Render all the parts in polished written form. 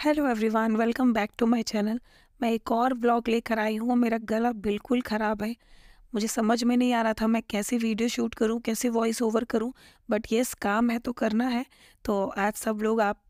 Hello everyone, welcome back to my channel. मैं एक और व्लॉग लेकर आई हूँ। मेरा गला बिल्कुल ख़राब है। मुझे समझ में नहीं आ रहा था मैं कैसे वीडियो शूट करूँ, कैसे वॉइस ओवर करूँ। बट येस, काम है तो करना है। तो आज सब लोग आप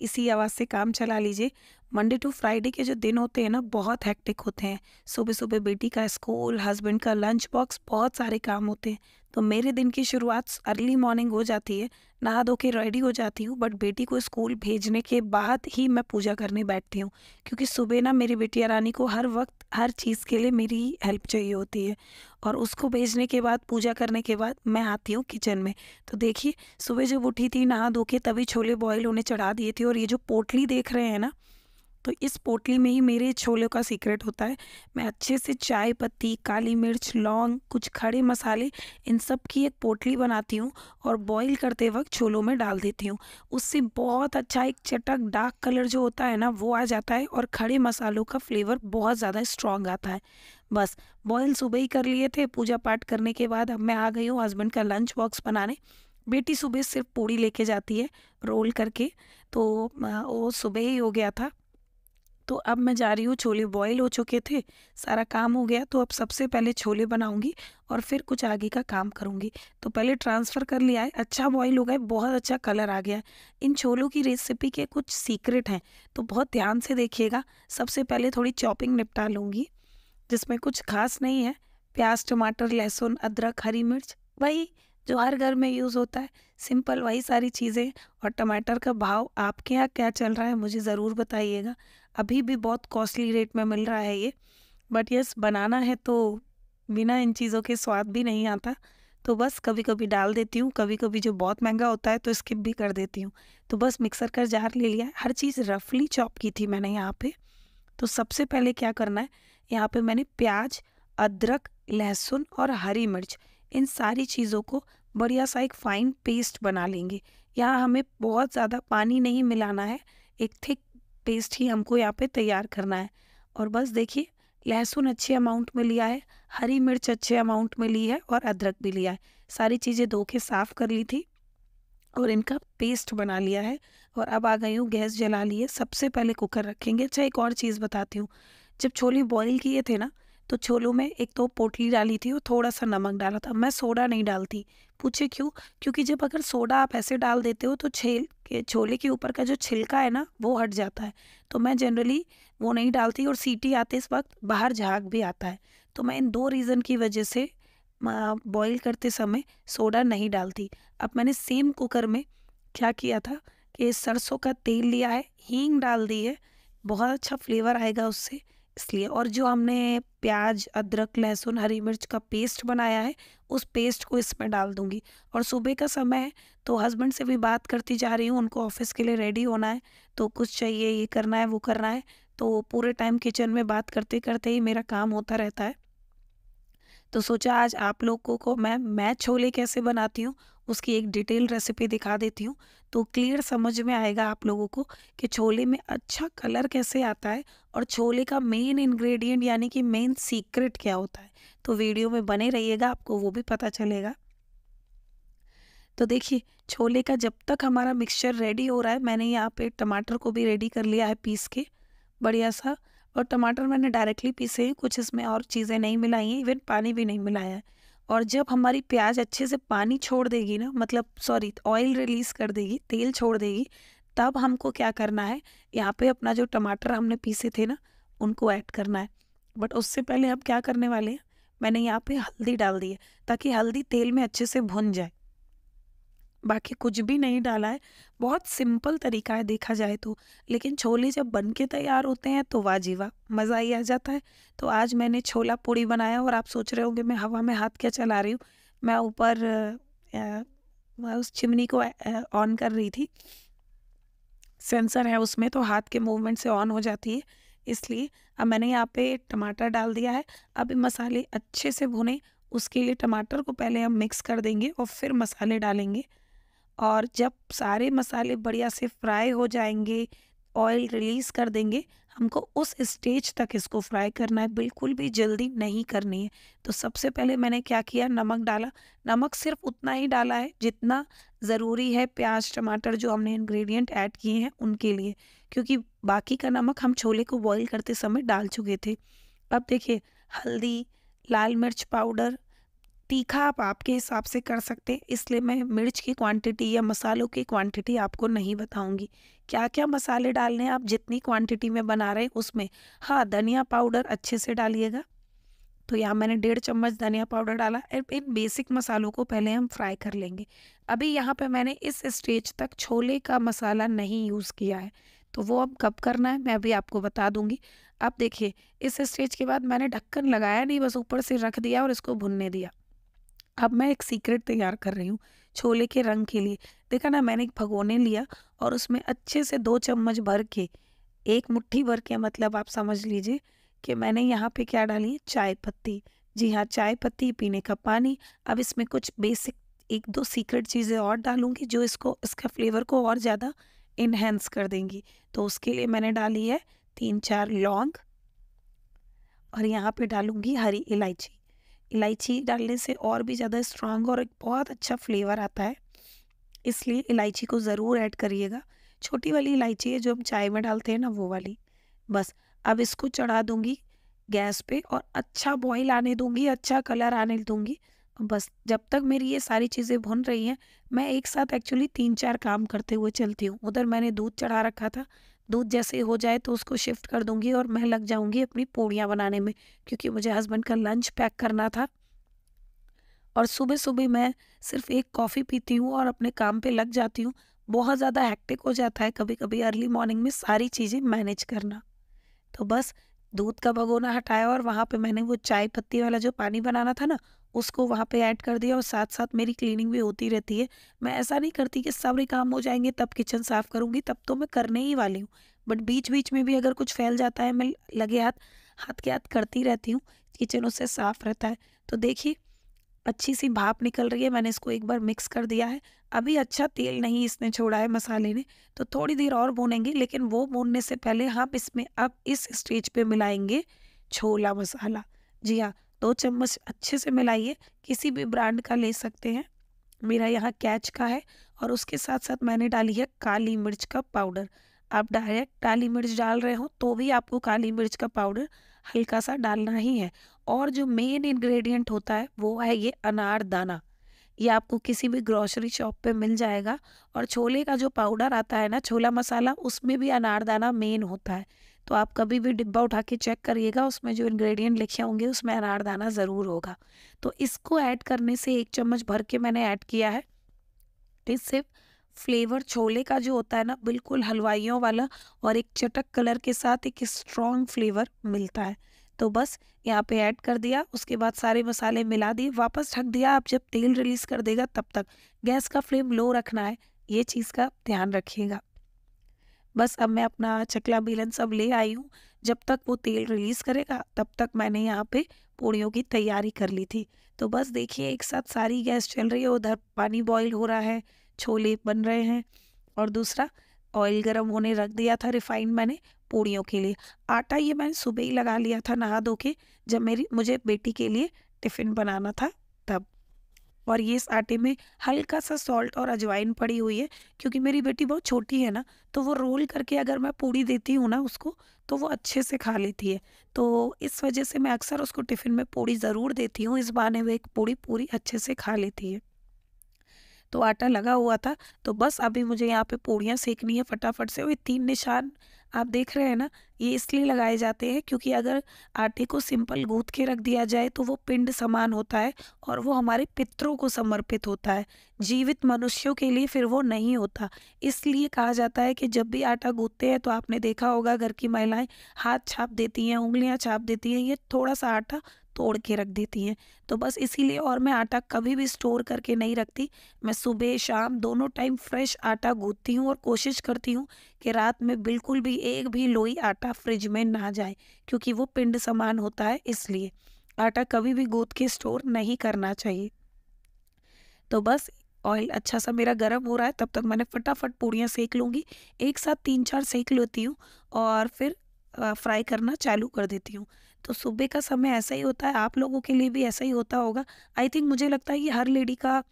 इसी आवाज़ से काम चला लीजिए। मंडे टू फ्राइडे के जो दिन होते हैं ना, बहुत हेक्टिक होते हैं। सुबह सुबह बेटी का स्कूल, हस्बैंड का लंच बॉक्स, बहुत सारे काम होते हैं। तो मेरे दिन की शुरुआत अर्ली मॉर्निंग हो जाती है। नहा धो के रेडी हो जाती हूँ, बट बेटी को स्कूल भेजने के बाद ही मैं पूजा करने बैठती हूँ। क्योंकि सुबह ना मेरी बिटिया रानी को हर वक्त हर चीज़ के लिए मेरी हेल्प चाहिए होती है। और उसको भेजने के बाद, पूजा करने के बाद, मैं आती हूँ किचन में। तो देखिए, सुबह जब उठी थी नहा धो के, तभी छोले बॉईल होने चढ़ा दिए थे। और ये जो पोटली देख रहे हैं ना, तो इस पोटली में ही मेरे छोलों का सीक्रेट होता है। मैं अच्छे से चाय पत्ती, काली मिर्च, लौंग, कुछ खड़े मसाले, इन सब की एक पोटली बनाती हूँ और बॉईल करते वक्त छोलों में डाल देती हूँ। उससे बहुत अच्छा एक चटक डार्क कलर जो होता है ना, वो आ जाता है और खड़े मसालों का फ्लेवर बहुत ज़्यादा स्ट्रॉन्ग आता है। बस, बॉईल सुबह ही कर लिए थे। पूजा पाठ करने के बाद अब मैं आ गई हूँ हस्बैंड का लंच बॉक्स बनाने। बेटी सुबह सिर्फ पूड़ी लेके जाती है रोल करके, तो वो सुबह ही हो गया था। तो अब मैं जा रही हूँ, छोले बॉईल हो चुके थे, सारा काम हो गया। तो अब सबसे पहले छोले बनाऊंगी और फिर कुछ आगे का काम करूंगी। तो पहले ट्रांसफ़र कर लिया है, अच्छा बॉईल हो गया है, बहुत अच्छा कलर आ गया है। इन छोलों की रेसिपी के कुछ सीक्रेट हैं, तो बहुत ध्यान से देखिएगा। सबसे पहले थोड़ी चॉपिंग निपटा लूँगी, जिसमें कुछ खास नहीं है। प्याज, टमाटर, लहसुन, अदरक, हरी मिर्च, वही जो हर घर में यूज़ होता है, सिंपल वही सारी चीज़ें। और टमाटर का भाव आपके यहाँ क्या चल रहा है मुझे ज़रूर बताइएगा। अभी भी बहुत कॉस्टली रेट में मिल रहा है ये। बट यस, बनाना है तो बिना इन चीज़ों के स्वाद भी नहीं आता। तो बस कभी कभी डाल देती हूँ, कभी कभी जो बहुत महंगा होता है तो स्किप भी कर देती हूँ। तो बस मिक्सर का जार ले लिया है, हर चीज़ रफली चॉप की थी मैंने यहाँ पे। तो सबसे पहले क्या करना है, यहाँ पे मैंने प्याज, अदरक, लहसुन और हरी मिर्च, इन सारी चीज़ों को बढ़िया सा एक फाइन पेस्ट बना लेंगे। यहाँ हमें बहुत ज़्यादा पानी नहीं मिलाना है, एक थिक पेस्ट ही हमको यहाँ पे तैयार करना है। और बस देखिए, लहसुन अच्छे अमाउंट में लिया है, हरी मिर्च अच्छे अमाउंट में ली है और अदरक भी लिया है। सारी चीज़ें धो के साफ़ कर ली थी और इनका पेस्ट बना लिया है। और अब आ गई हूँ, गैस जला लिए, सबसे पहले कुकर रखेंगे। अच्छा, एक और चीज़ बताती हूँ। जब छोले बॉईल किए थे ना, तो छोलों में एक तो पोटली डाली थी और थोड़ा सा नमक डाला था। मैं सोडा नहीं डालती। पूछे क्यों? क्योंकि जब अगर सोडा आप ऐसे डाल देते हो तो छेल के छोले के ऊपर का जो छिलका है ना, वो हट जाता है। तो मैं जनरली वो नहीं डालती, और सीटी आते इस वक्त बाहर झाग भी आता है। तो मैं इन दो रीज़न की वजह से बॉईल करते समय सोडा नहीं डालती। अब मैंने सेम कुकर में क्या किया था कि सरसों का तेल लिया है, हींग डाल दी है, बहुत अच्छा फ्लेवर आएगा उससे, इसलिए। और जो हमने प्याज, अदरक, लहसुन, हरी मिर्च का पेस्ट बनाया है, उस पेस्ट को इसमें डाल दूंगी। और सुबह का समय है, तो हस्बैंड से भी बात करती जा रही हूँ, उनको ऑफिस के लिए रेडी होना है, तो कुछ चाहिए, ये करना है, वो करना है। तो पूरे टाइम किचन में बात करते करते ही मेरा काम होता रहता है। तो सोचा आज आप लोगों को मैं छोले कैसे बनाती हूँ, उसकी एक डिटेल रेसिपी दिखा देती हूँ। तो क्लियर समझ में आएगा आप लोगों को कि छोले में अच्छा कलर कैसे आता है और छोले का मेन इंग्रेडिएंट यानी कि मेन सीक्रेट क्या होता है। तो वीडियो में बने रहिएगा, आपको वो भी पता चलेगा। तो देखिए, छोले का जब तक हमारा मिक्सचर रेडी हो रहा है, मैंने यहाँ पे टमाटर को भी रेडी कर लिया है पीस के, बढ़िया सा। और टमाटर मैंने डायरेक्टली पीसे हैं, कुछ इसमें और चीज़ें नहीं मिलाई हैं, इवन पानी भी नहीं मिलाया है। और जब हमारी प्याज अच्छे से पानी छोड़ देगी ना, मतलब सॉरी, ऑयल रिलीज़ कर देगी, तेल छोड़ देगी, तब हमको क्या करना है, यहाँ पे अपना जो टमाटर हमने पीसे थे ना, उनको ऐड करना है। बट उससे पहले हम क्या करने वाले हैं, मैंने यहाँ पे हल्दी डाल दी है, ताकि हल्दी तेल में अच्छे से भुन जाए। बाकी कुछ भी नहीं डाला है, बहुत सिंपल तरीका है देखा जाए तो। लेकिन छोले जब बन के तैयार होते हैं तो वाह जी वाह, मज़ा ही आ जाता है। तो आज मैंने छोला पूड़ी बनाया, और आप सोच रहे होंगे मैं हवा में हाथ क्या चला रही हूँ। मैं ऊपर मैं उस चिमनी को ऑन कर रही थी, सेंसर है उसमें, तो हाथ के मूवमेंट से ऑन हो जाती है, इसलिए। अब मैंने यहाँ पे टमाटर डाल दिया है। अब ये मसाले अच्छे से भुने, उसके लिए टमाटर को पहले हम मिक्स कर देंगे और फिर मसाले डालेंगे। और जब सारे मसाले बढ़िया से फ्राई हो जाएंगे, ऑयल रिलीज़ कर देंगे, हमको उस स्टेज तक इसको फ्राई करना है, बिल्कुल भी जल्दी नहीं करनी है। तो सबसे पहले मैंने क्या किया, नमक डाला। नमक सिर्फ़ उतना ही डाला है जितना ज़रूरी है प्याज़, टमाटर जो हमने इंग्रेडिएंट ऐड किए हैं उनके लिए, क्योंकि बाकी का नमक हम छोले को बॉयल करते समय डाल चुके थे। अब देखिए, हल्दी, लाल मिर्च पाउडर, तीखा आप आपके हिसाब से कर सकते हैं, इसलिए मैं मिर्च की क्वांटिटी या मसालों की क्वांटिटी आपको नहीं बताऊंगी। क्या-क्या मसाले डालने हैं आप जितनी क्वांटिटी में बना रहे हैं उसमें। हाँ, धनिया पाउडर अच्छे से डालिएगा। तो यहाँ मैंने 1.5 चम्मच धनिया पाउडर डाला। इन बेसिक मसालों को पहले हम फ्राई कर लेंगे। अभी यहाँ पे मैंने इस स्टेज तक छोले का मसाला नहीं यूज़ किया है, तो वो अब कब करना है मैं अभी आपको बता दूंगी। अब देखिए, इस स्टेज के बाद मैंने ढक्कन लगाया नहीं, बस ऊपर से रख दिया और इसको भुनने दिया। अब मैं एक सीक्रेट तैयार कर रही हूँ छोले के रंग के लिए। देखा ना, मैंने एक भगोने लिया और उसमें अच्छे से 2 चम्मच भर के, 1 मुट्ठी भर के मतलब आप समझ लीजिए कि मैंने यहाँ पे क्या डाली है, चाय पत्ती। जी हाँ, चाय पत्ती, पीने का पानी। अब इसमें कुछ बेसिक 1-2 सीक्रेट चीज़ें और डालूँगी जो इसका फ्लेवर को और ज़्यादा एनहांस कर देंगी। तो उसके लिए मैंने डाली है 3-4 लौंग और यहाँ पे डालूँगी हरी इलायची। इलायची डालने से और भी ज़्यादा स्ट्रॉन्ग और एक बहुत अच्छा फ्लेवर आता है, इसलिए इलायची को ज़रूर ऐड करिएगा। छोटी वाली इलायची है जो हम चाय में डालते हैं ना, वो वाली। बस अब इसको चढ़ा दूँगी गैस पे और अच्छा बॉईल आने दूँगी, अच्छा कलर आने दूँगी। बस जब तक मेरी ये सारी चीज़ें भुन रही हैं, मैं एक साथ एक्चुअली 3-4 काम करते हुए चलती हूँ। उधर मैंने दूध चढ़ा रखा था, दूध जैसे हो जाए तो उसको शिफ्ट कर दूँगी और मैं लग जाऊँगी अपनी पूड़ियाँ बनाने में, क्योंकि मुझे हस्बैंड का लंच पैक करना था। और सुबह-सुबह मैं सिर्फ़ एक कॉफ़ी पीती हूँ और अपने काम पे लग जाती हूँ। बहुत ज़्यादा हेक्टिक हो जाता है कभी-कभी अर्ली मॉर्निंग में सारी चीज़ें मैनेज करना। तो बस दूध का भगोना हटाया और वहाँ पे मैंने वो चाय पत्ती वाला जो पानी बनाना था ना, उसको वहाँ पे ऐड कर दिया और साथ-साथ मेरी क्लीनिंग भी होती रहती है। मैं ऐसा नहीं करती कि सारे काम हो जाएँगे तब किचन साफ़ करूँगी, तब तो मैं करने ही वाली हूँ। बट बीच-बीच में भी अगर कुछ फैल जाता है, मैं लगे हाथ, हाथ के हाथ करती रहती हूँ, किचन उससे साफ़ रहता है। तो देखिए, अच्छी सी भाप निकल रही है, मैंने इसको एक बार मिक्स कर दिया है। अभी अच्छा तेल नहीं इसने छोड़ा है मसाले ने, तो थोड़ी देर और भूनेंगे, लेकिन वो भूनने से पहले हम इसमें अब इस स्टेज पे मिलाएँगे छोला मसाला। जी हाँ, 2 चम्मच अच्छे से मिलाइए, किसी भी ब्रांड का ले सकते हैं। मेरा यहाँ कैच का है और उसके साथ-साथ मैंने डाली है काली मिर्च का पाउडर। आप डायरेक्ट काली मिर्च डाल रहे हो तो भी आपको काली मिर्च का पाउडर हल्का-सा डालना ही है। और जो मेन इंग्रेडिएंट होता है वो है ये अनारदाना। ये आपको किसी भी ग्रोसरी शॉप पे मिल जाएगा और छोले का जो पाउडर आता है ना, छोला मसाला, उसमें भी अनारदाना मेन होता है। तो आप कभी भी डिब्बा उठा के चेक करिएगा, उसमें जो इंग्रेडिएंट लिखे होंगे उसमें अनारदाना ज़रूर होगा। तो इसको ऐड करने से 1 चम्मच भर के मैंने ऐड किया है। इससे फ्लेवर छोले का जो होता है ना, बिल्कुल हलवाइयों वाला और एक चटक कलर के साथ एक स्ट्रॉन्ग फ्लेवर मिलता है। तो बस यहाँ पे ऐड कर दिया, उसके बाद सारे मसाले मिला दिए, वापस ढक दिया। आप जब तेल रिलीज़ कर देगा तब तक गैस का फ्लेम लो रखना है, ये चीज़ का ध्यान रखिएगा। बस अब मैं अपना चकला बेलन सब ले आई हूँ। जब तक वो तेल रिलीज़ करेगा तब तक मैंने यहाँ पे पूड़ियों की तैयारी कर ली थी। तो बस देखिए, एक साथ सारी गैस चल रही है, उधर पानी बॉईल हो रहा है, छोले बन रहे हैं और दूसरा ऑयल गरम होने रख दिया था रिफाइंड मैंने पूड़ियों के लिए। आटा ये मैंने सुबह ही लगा लिया था नहा धो के, जब मुझे बेटी के लिए टिफ़िन बनाना था तब। और ये इस आटे में हल्का-सा सॉल्ट और अजवाइन पड़ी हुई है, क्योंकि मेरी बेटी बहुत छोटी है ना, तो वो रोल करके अगर मैं पूड़ी देती हूँ ना उसको, तो वो अच्छे से खा लेती है। तो इस वजह से मैं अक्सर उसको टिफ़िन में पूड़ी ज़रूर देती हूँ, इस बहाने वो एक पूड़ी पूरी अच्छे से खा लेती है। तो आटा लगा हुआ था, तो बस अभी मुझे यहाँ पे पूड़ियाँ सेकनी है फटाफट से। वो 3 निशान आप देख रहे हैं ना, ये इसलिए लगाए जाते हैं क्योंकि अगर आटे को सिंपल गूँथ के रख दिया जाए तो वो पिंड समान होता है और वो हमारे पितरों को समर्पित होता है। जीवित मनुष्यों के लिए फिर वो नहीं होता। इसलिए कहा जाता है कि जब भी आटा गूँथते हैं तो आपने देखा होगा घर की महिलाएँ हाथ छाप देती हैं, उँगलियाँ छाप देती हैं, ये थोड़ा-सा आटा तोड़ के रख देती हैं। तो बस इसीलिए, और मैं आटा कभी भी स्टोर करके नहीं रखती। मैं सुबह शाम दोनों टाइम फ्रेश आटा गूँथती हूँ और कोशिश करती हूँ कि रात में बिल्कुल भी एक भी लोई आटा फ्रिज में ना जाए, क्योंकि वो पिंड समान होता है, इसलिए आटा कभी भी गूँथ के स्टोर नहीं करना चाहिए। तो बस ऑयल अच्छा सा मेरा गर्म हो रहा है, तब तक मैंने फटाफट पूड़ियाँ सेक लूँगी। एक साथ 3-4 सेक लेती हूँ और फिर फ्राई करना चालू कर देती हूँ। तो सुबह का समय ऐसा ही होता है, आप लोगों के लिए भी ऐसा ही होता होगा। आई थिंक मुझे लगता है ये हर लेडी का,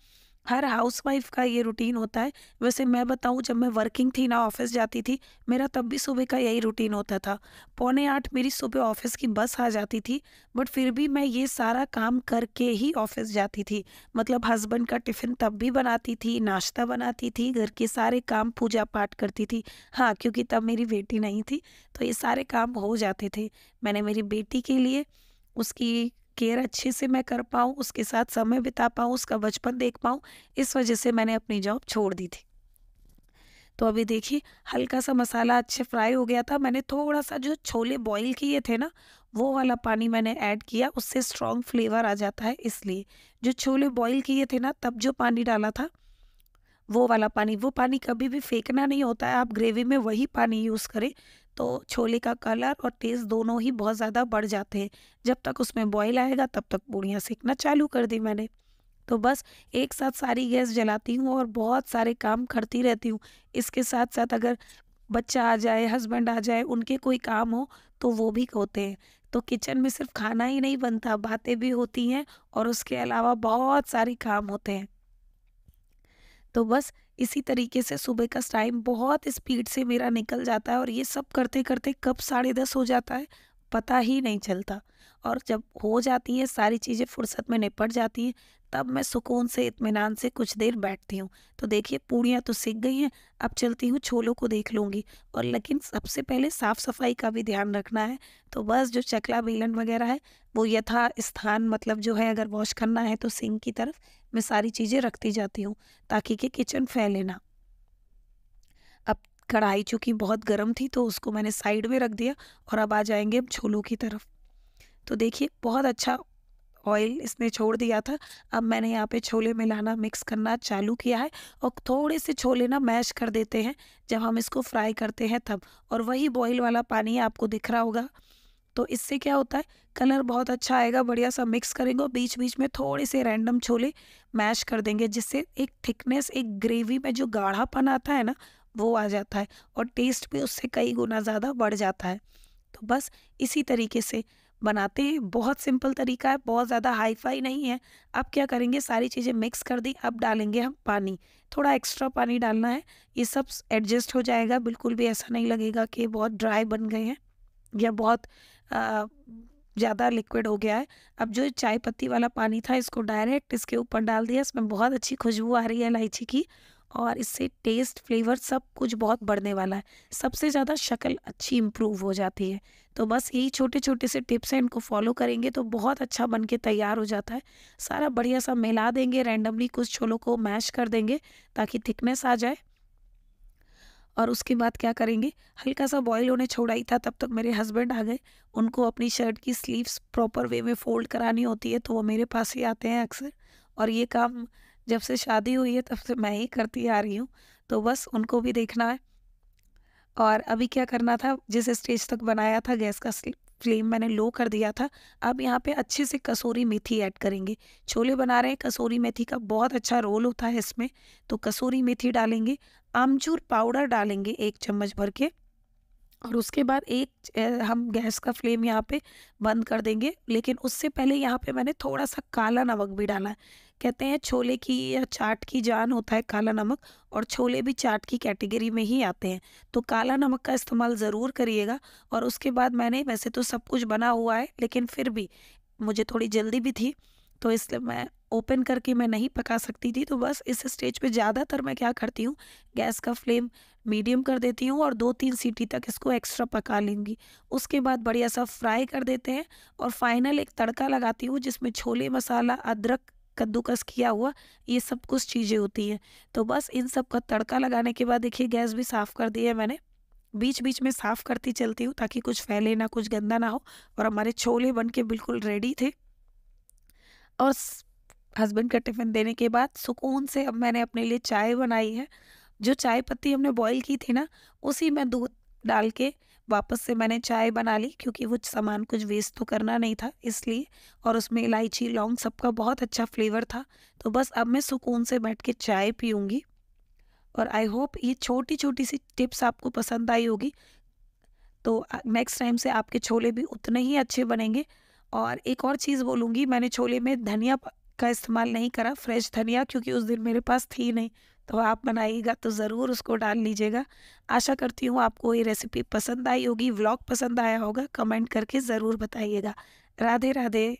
हर हाउसवाइफ का ये रूटीन होता है। वैसे मैं बताऊँ, जब मैं वर्किंग थी ना, ऑफ़िस जाती थी, मेरा तब भी सुबह का यही रूटीन होता था। पौने 8 मेरी सुबह ऑफ़िस की बस आ जाती थी, बट फिर भी मैं ये सारा काम करके ही ऑफ़िस जाती थी। मतलब हस्बैंड का टिफ़िन तब भी बनाती थी, नाश्ता बनाती थी, घर के सारे काम पूजा-पाठ करती थी। हाँ, क्योंकि तब मेरी बेटी नहीं थी, तो ये सारे काम हो जाते थे। मैंने मेरी बेटी के लिए उसकी केयर अच्छे से मैं कर पाऊँ, उसके साथ समय बिता पाऊँ, उसका बचपन देख पाऊँ, इस वजह से मैंने अपनी जॉब छोड़ दी थी। तो अभी देखिए, हल्का-सा मसाला अच्छे फ्राई हो गया था, मैंने थोड़ा-सा जो छोले बॉयल किए थे ना, वो वाला पानी मैंने ऐड किया, उससे स्ट्रॉन्ग फ्लेवर आ जाता है इसलिए। जो छोले बॉयल किए थे ना, तब जो पानी डाला था, वो वाला पानी, वो पानी कभी भी फेंकना नहीं होता है, आप ग्रेवी में वही पानी यूज़ करें, तो छोले का कलर और टेस्ट दोनों ही बहुत ज़्यादा बढ़ जाते हैं। जब तक उसमें बॉयल आएगा, तब तक पूड़ियाँ सेंकना चालू कर दी मैंने। तो बस एक साथ सारी गैस जलाती हूँ और बहुत सारे काम करती रहती हूँ। इसके साथ-साथ अगर बच्चा आ जाए, हस्बैंड आ जाए, उनके कोई काम हो, तो वो भी होते हैं। तो किचन में सिर्फ़ खाना ही नहीं बनता, बातें भी होती हैं और उसके अलावा बहुत सारे काम होते हैं। तो बस इसी तरीके से सुबह का टाइम बहुत स्पीड से मेरा निकल जाता है और ये सब करते-करते कब 10:30 हो जाता है, पता ही नहीं चलता। और जब हो जाती हैं सारी चीज़ें, फुर्सत में निपट जाती हैं, तब मैं सुकून से, इत्मीनान से कुछ देर बैठती हूँ। तो देखिए, पूड़ियाँ तो सिक गई हैं, अब चलती हूँ छोलों को देख लूँगी। और लेकिन सबसे पहले साफ-सफाई का भी ध्यान रखना है। तो बस जो चकला बेलन वगैरह है, वो यथास्थान, मतलब जो है, अगर वॉश करना है तो सिंक की तरफ मैं सारी चीज़ें रखती जाती हूँ, ताकि कि किचन फैले ना। अब कढ़ाई चूँकि बहुत गर्म थी, तो उसको मैंने साइड में रख दिया और अब आ जाएँगे हम छोलों की तरफ। तो देखिए, बहुत अच्छा ऑयल इसने छोड़ दिया था। अब मैंने यहाँ पे छोले मिलाना, मिक्स करना चालू किया है और थोड़े से छोले ना मैश कर देते हैं जब हम इसको फ्राई करते हैं तब। और वही बॉयल वाला पानी आपको दिख रहा होगा। तो इससे क्या होता है, कलर बहुत अच्छा आएगा, बढ़िया-सा मिक्स करेंगे और बीच-बीच में थोड़े से रैंडम छोले मैश कर देंगे, जिससे एक थिकनेस, एक ग्रेवी में जो गाढ़ापन आता है ना, वो आ जाता है और टेस्ट भी उससे कई गुना ज़्यादा बढ़ जाता है। तो बस इसी तरीके से बनाते हैं, बहुत सिंपल तरीका है, बहुत ज़्यादा हाई-फाई नहीं है। अब क्या करेंगे, सारी चीज़ें मिक्स कर दी, अब डालेंगे हम पानी, थोड़ा एक्स्ट्रा पानी डालना है, ये सब एडजस्ट हो जाएगा, बिल्कुल भी ऐसा नहीं लगेगा कि बहुत ड्राई बन गए हैं या बहुत अ, ज़्यादा लिक्विड हो गया है। अब जो चाय पत्ती वाला पानी था, इसको डायरेक्ट इसके ऊपर डाल दिया, इसमें बहुत अच्छी खुशबू आ रही है इलायची की और इससे टेस्ट, फ्लेवर सब कुछ बहुत बढ़ने वाला है। सबसे ज़्यादा शक्ल अच्छी इम्प्रूव हो जाती है। तो बस यही छोटे-छोटे से टिप्स हैं, इनको फॉलो करेंगे तो बहुत अच्छा बन के तैयार हो जाता है। सारा बढ़िया-सा मिला देंगे, रैंडमली कुछ छोलों को मैश कर देंगे ताकि थिकनेस आ जाए। और उसके बाद क्या करेंगे, हल्का-सा बॉयल होने छोड़ा ही था, तब तक मेरे हस्बैंड आ गए। उनको अपनी शर्ट की स्लीव्स प्रॉपर वे में फ़ोल्ड करानी होती है, तो वो मेरे पास ही आते हैं अक्सर और ये काम जब से शादी हुई है, तब से मैं ही करती आ रही हूँ। तो बस उनको भी देखना है। और अभी क्या करना था, जिस स्टेज तक बनाया था, गैस का फ्लेम मैंने लो कर दिया था। अब यहाँ पे अच्छे से कसूरी मेथी ऐड करेंगे। छोले बना रहे हैं, कसूरी मेथी का बहुत अच्छा रोल होता है इसमें। तो कसूरी मेथी डालेंगे, आमचूर पाउडर डालेंगे 1 चम्मच भर के और उसके बाद हम गैस का फ्लेम यहाँ पे बंद कर देंगे। लेकिन उससे पहले यहाँ पे मैंने थोड़ा-सा काला नमक भी डाला है। कहते हैं छोले की या चाट की जान होता है काला नमक और छोले भी चाट की कैटेगरी में ही आते हैं। तो काला नमक का इस्तेमाल ज़रूर करिएगा। और उसके बाद मैंने, वैसे तो सब कुछ बना हुआ है, लेकिन फिर भी मुझे थोड़ी जल्दी भी थी, तो इसलिए मैं ओपन करके मैं नहीं पका सकती थी। तो बस इस स्टेज पे ज़्यादातर मैं क्या करती हूँ, गैस का फ्लेम मीडियम कर देती हूँ और 2-3 सीटी तक इसको एक्स्ट्रा पका लूँगी। उसके बाद बढ़िया-सा फ्राई कर देते हैं और फाइनल एक तड़का लगाती हूँ, जिसमें छोले मसाला, अदरक, कद्दूकस किया हुआ, ये सब कुछ चीज़ें होती हैं। तो बस इन सब का तड़का लगाने के बाद देखिए, गैस भी साफ़ कर दी है मैंने। बीच-बीच में साफ़ करती चलती हूँ ताकि कुछ फैले ना, कुछ गंदा ना हो। और हमारे छोले बन के बिल्कुल रेडी थे। और हस्बैंड का टिफ़िन देने के बाद सुकून से अब मैंने अपने लिए चाय बनाई है। जो चाय पत्ती हमने बॉयल की थी ना, उसी में दूध डाल के वापस से मैंने चाय बना ली, क्योंकि वो सामान कुछ वेस्ट तो करना नहीं था इसलिए। और उसमें इलायची, लौंग सबका बहुत अच्छा फ्लेवर था। तो बस अब मैं सुकून से बैठ के चाय पीऊँगी। और आई होप ये छोटी-छोटी सी टिप्स आपको पसंद आई होगी। तो नेक्स्ट टाइम से आपके छोले भी उतने ही अच्छे बनेंगे। और एक और चीज़ बोलूँगी, मैंने छोले में धनिया का इस्तेमाल नहीं करा, फ्रेश धनिया, क्योंकि उस दिन मेरे पास थी नहीं। तो आप बनाइएगा तो ज़रूर उसको डाल लीजिएगा। आशा करती हूँ आपको ये रेसिपी पसंद आई होगी, व्लॉग पसंद आया होगा। कमेंट करके ज़रूर बताइएगा। राधे राधे।